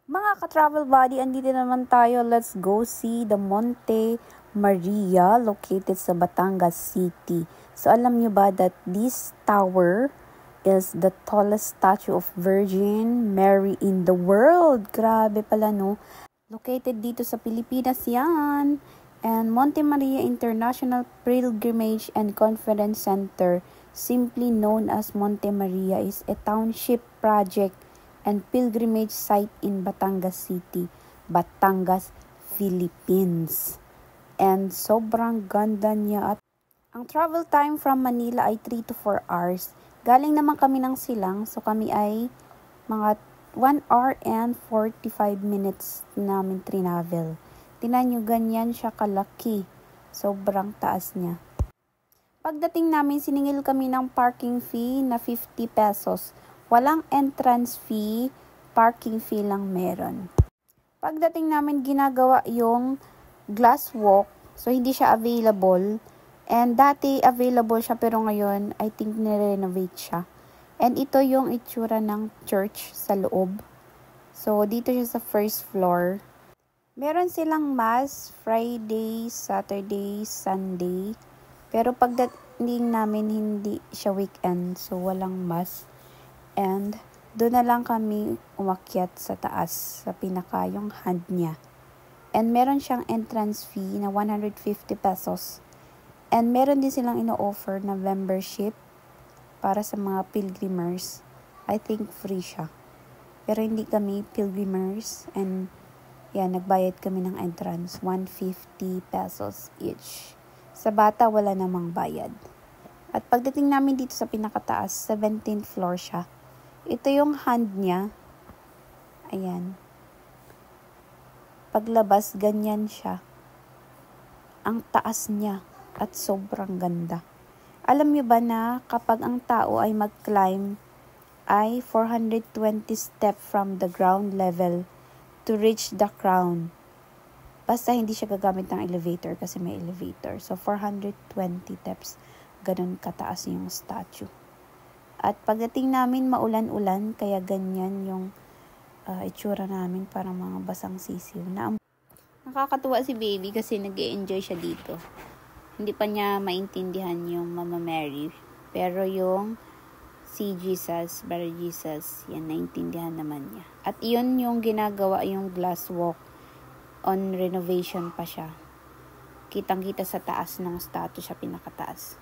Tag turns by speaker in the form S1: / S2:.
S1: Mga ka-travel buddy, andito naman tayo. Let's go see the Monte Maria located sa Batangas City. So alam nyo ba that this tower is the tallest statue of Virgin Mary in the world? Grabe pala, no? Located dito sa Pilipinas yan. And Monte Maria International Pilgrimage and Conference Center, simply known as Monte Maria, is a township project and pilgrimage site in Batangas City, Batangas, Philippines. And sobrang ganda niya at ang travel time from Manila ay 3 to 4 hours. Galing naman kami ng Silang, so kami ay mga 1 hour and 45 minutes namin trinavel. Tingnan nyo, ganyan siya kalaki. Sobrang taas niya. Pagdating namin, siningil kami ng parking fee na 50 pesos. Walang entrance fee, parking fee lang meron. Pagdating namin, ginagawa yung glass walk, so hindi siya available. And dati available siya, pero ngayon, I think nirenovate siya. And ito yung itsura ng church sa loob. So, dito siya sa first floor. Meron silang mass Friday, Saturday, Sunday. Pero pagdating namin, hindi siya weekend, so walang mass. And doon na lang kami umakyat sa taas, sa pinaka yung hand niya. And meron siyang entrance fee na 150 pesos. And meron din silang ino-offer na membership para sa mga pilgrimers. I think free siya. Pero hindi kami pilgrimers. And yan, nagbayad kami ng entrance, 150 pesos each. Sa bata, wala namang bayad. At pagdating namin dito sa pinakataas, 17th floor siya. Ito yung hand niya. Ayan. Paglabas, ganyan siya. Ang taas niya at sobrang ganda. Alam niyo ba na kapag ang tao ay mag-climb, ay 420 step from the ground level to reach the crown. Basta hindi siya gagamit ng elevator kasi may elevator. So, 420 steps. Ganun kataas yung statue. At pagdating namin, maulan-ulan, kaya ganyan yung itsura namin, parang mga basang sisiw. Nakakatuwa si baby kasi nag-e-enjoy siya dito. Hindi pa niya maintindihan yung Mama Mary. Pero yung si Jesus, Brother Jesus, yan, naintindihan naman niya. At yun yung ginagawa, yung glass walk, on renovation pa siya. Kitang-kita sa taas ng statue siya, pinakataas.